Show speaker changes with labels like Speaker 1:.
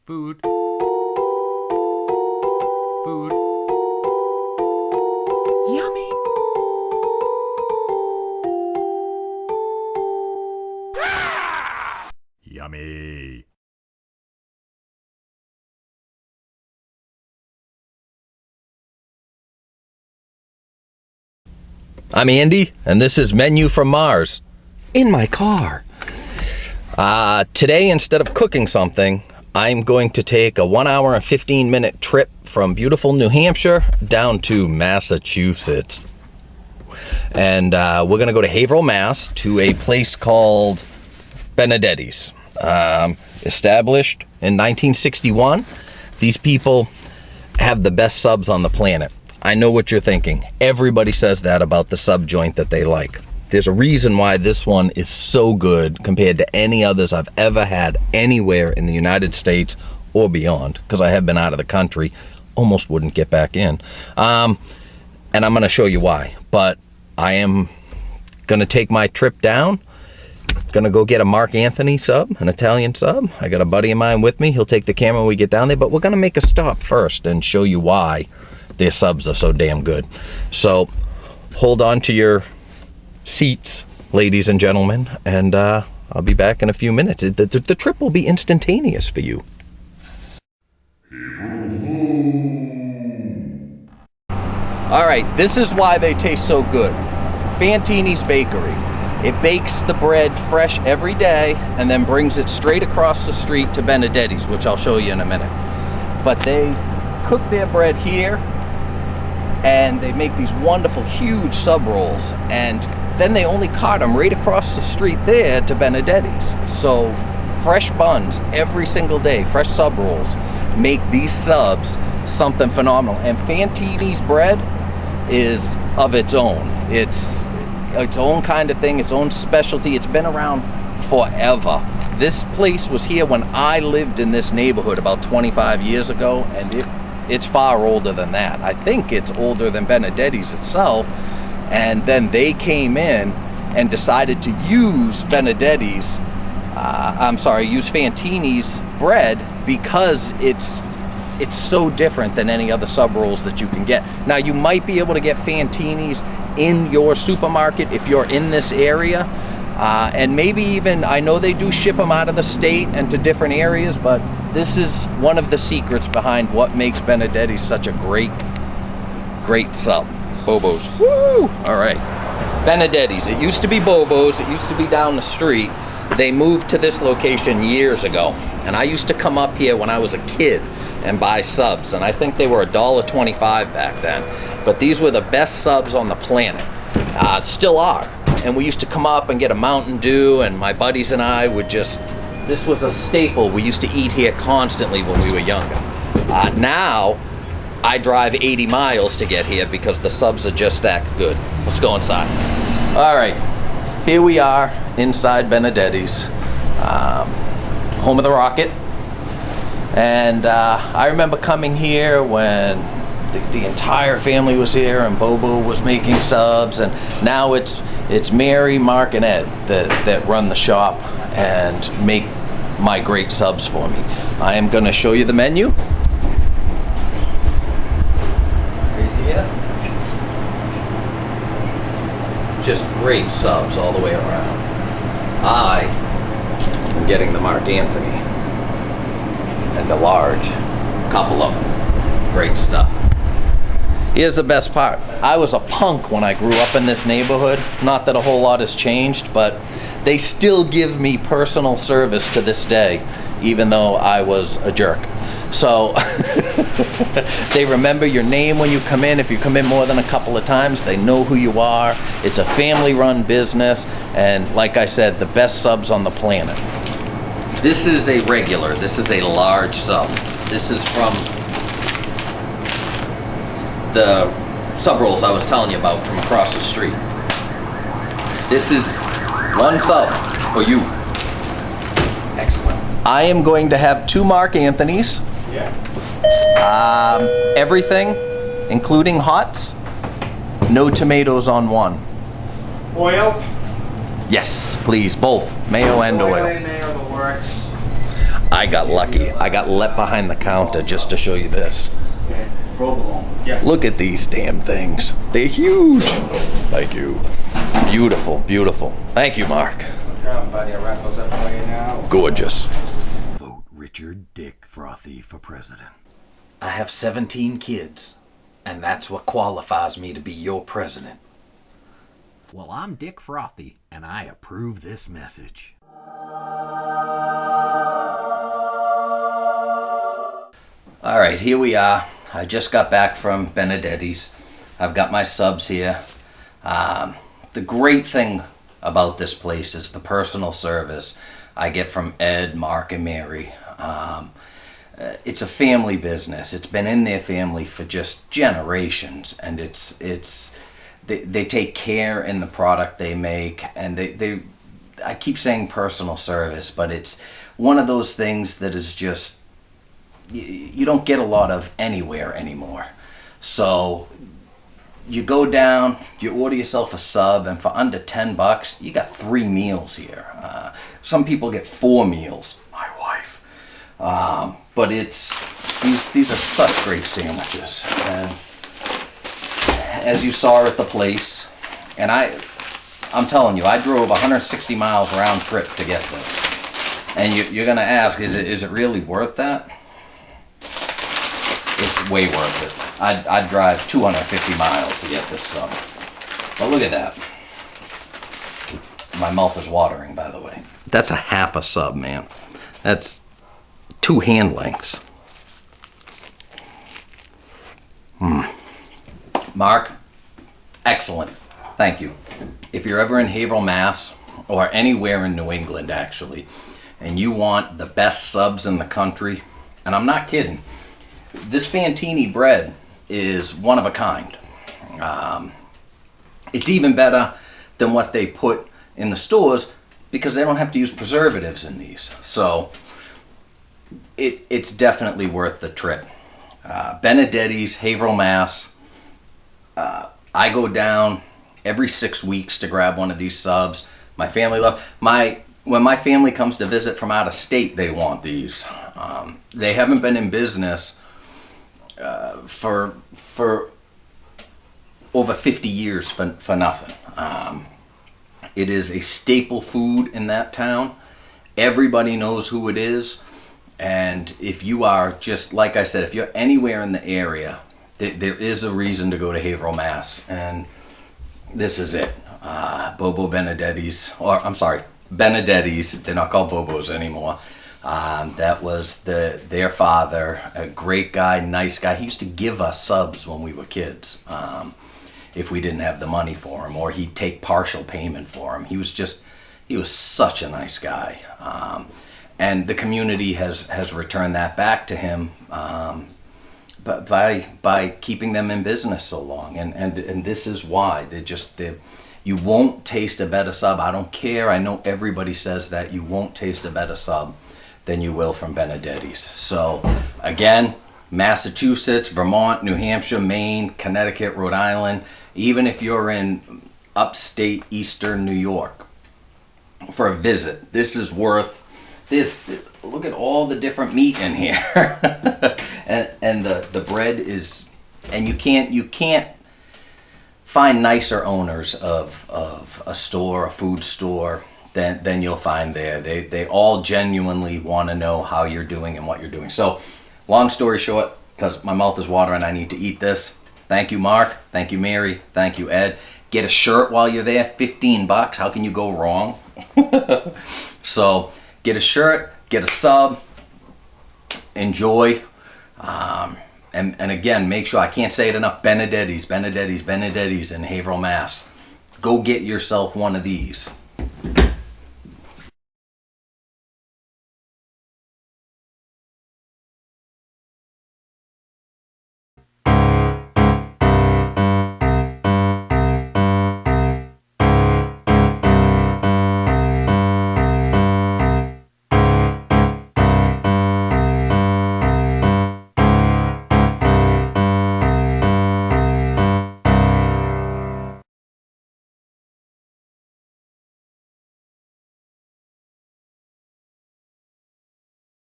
Speaker 1: Food. Food. Yummy. Yummy.
Speaker 2: I'm Andy, and this is Menu from Mars. In my car. Today, instead of cooking something, I'm going to take a 1 hour and 15-minute trip from beautiful New Hampshire down to Massachusetts. And we're going to go to Haverhill, Mass, to a place called Benedettis. Established in 1961. These people have the best subs on the planet. I know what you're thinking. Everybody says that about the sub joint that they like. There's a reason why this one is so good compared to any others I've ever had anywhere in the United States or beyond, because I have been out of the country, almost wouldn't get back in. And I'm going to show you why. But I am going to take my trip down. Going to go get a Mark Anthony sub, an Italian sub. I got a buddy of mine with me. He'll take the camera when we get down there. But we're going to make a stop first and show you why their subs are so damn good. So hold on to your seats, ladies and gentlemen, and I'll be back in a few minutes. The trip will be instantaneous for you. All right, this is why they taste so good. Fantinis Bakery. It bakes the bread fresh every day and then brings it straight across the street to Benedetti's, which I'll show you in a minute. But they cook their bread here, and they make these wonderful, huge sub rolls, and then they only cart them right across the street there to Benedetti's. So fresh buns every single day, fresh sub rolls, make these subs something phenomenal. And Fantini's bread is of its own. It's its own kind of thing, its own specialty. It's been around forever. This place was here when I lived in this neighborhood about 25 years ago, and it's far older than that. I think it's older than Benedetti's itself. And then they came in and decided to use use Fantini's bread because it's so different than any other sub rolls that you can get. Now, you might be able to get Fantini's in your supermarket if you're in this area. And maybe even, I know they do ship them out of the state and to different areas, but this is one of the secrets behind what makes Benedetti's such a great sub. Bobo's. Woo! All right. Benedetti's. It used to be Bobo's. It used to be down the street. They moved to this location years ago. And I used to come up here when I was a kid and buy subs. And I think they were $1.25 back then. But these were the best subs on the planet. Still are. And we used to come up and get a Mountain Dew, and my buddies and I would this was a staple we used to eat here constantly when we were younger. Now, I drive 80 miles to get here because the subs are just that good. Let's go inside. All right, here we are inside Benedetti's, home of the Rocket. And I remember coming here when the entire family was here and Bobo was making subs, and now it's Mary, Mark, and Ed that run the shop and make my great subs for me. I am going to show you the menu. Right here. Just great subs all the way around. I am getting the Mark Anthony and a large, couple of them. Great stuff. Here's the best part. I was a punk when I grew up in this neighborhood. Not that a whole lot has changed, but they still give me personal service to this day, even though I was a jerk. So they remember your name when you come in. If you come in more than a couple of times, they know who you are. It's a family-run business, and like I said, the best subs on the planet. This is a regular. This is a large sub. This is from the sub rolls I was telling you about from across the street. This is one sub for you. Excellent. I am going to have 2 Mark Anthony's.
Speaker 3: Yeah.
Speaker 2: Everything, including hots, no tomatoes on one.
Speaker 3: Oil?
Speaker 2: Yes, please, both, mayo and oil.
Speaker 3: And mayo, the works.
Speaker 2: I got lucky. I got let behind the counter just to show you this. Look at these damn things. They're huge. Thank you. Beautiful, beautiful. Thank you, Mark.
Speaker 3: No problem, buddy. I'll wrap those up for you now.
Speaker 2: Gorgeous.
Speaker 1: Vote Richard Dick Frothy for president.
Speaker 2: I have 17 kids, and that's what qualifies me to be your president.
Speaker 1: Well, I'm Dick Frothy, and I approve this message.
Speaker 2: All right, here we are. I just got back from Benedetti's. I've got my subs here. The great thing about this place is the personal service I get from Ed, Mark, and Mary. It's a family business. It's been in their family for just generations, and they take care in the product they make, and I keep saying personal service, but it's one of those things that is just you don't get a lot of anywhere anymore. So you go down, you order yourself a sub, and for under $10, you got 3 meals here. Some people get 4 meals. My wife. But these are such great sandwiches. And as you saw at the place, and I'm telling you, I drove 160 miles round trip to get this. And you're gonna ask, is it really worth that? It's way worth it. I'd drive 250 miles to get this sub. But look at that. My mouth is watering, by the way. That's a half a sub, man. That's 2 hand lengths. Mark, excellent. Thank you. If you're ever in Haverhill, Mass, or anywhere in New England, actually, and you want the best subs in the country, and I'm not kidding, this Fantini bread is one of a kind. It's even better than what they put in the stores because they don't have to use preservatives in these. So it's definitely worth the trip. Benedetti's, Haverhill, Mass. I go down every 6 weeks to grab one of these subs. My family when my family comes to visit from out of state, they want these. They haven't been in business for over 50 years for nothing. It is a staple food in that town. Everybody knows who it is. And if you are just, like I said, if you're anywhere in the area, there is a reason to go to Haverhill, Mass. And this is it. Bobo Benedetti's, or I'm sorry, Benedetti's. They're not called Bobos anymore. That was their father, a great guy, nice guy. He used to give us subs when we were kids, if we didn't have the money for him, or he'd take partial payment for him. He was such a nice guy. And the community has returned that back to him, but by keeping them in business so long. And this is why. You won't taste a better sub. I don't care. I know everybody says that. You won't taste a better sub than you will from Benedetti's. So again, Massachusetts, Vermont, New Hampshire, Maine, Connecticut, Rhode Island, even if you're in upstate eastern New York for a visit, this is worth this. Look at all the different meat in here. and the bread is, and you can't find nicer owners of a store, a food store, than you'll find there. They all genuinely want to know how you're doing and what you're doing. So, long story short, because my mouth is watering, I need to eat this. Thank you, Mark. Thank you, Mary. Thank you, Ed. Get a shirt while you're there. $15. How can you go wrong? So, get a shirt, get a sub, enjoy. And again, make sure, I can't say it enough, Benedetti's in Haverhill, Mass. Go get yourself one of these.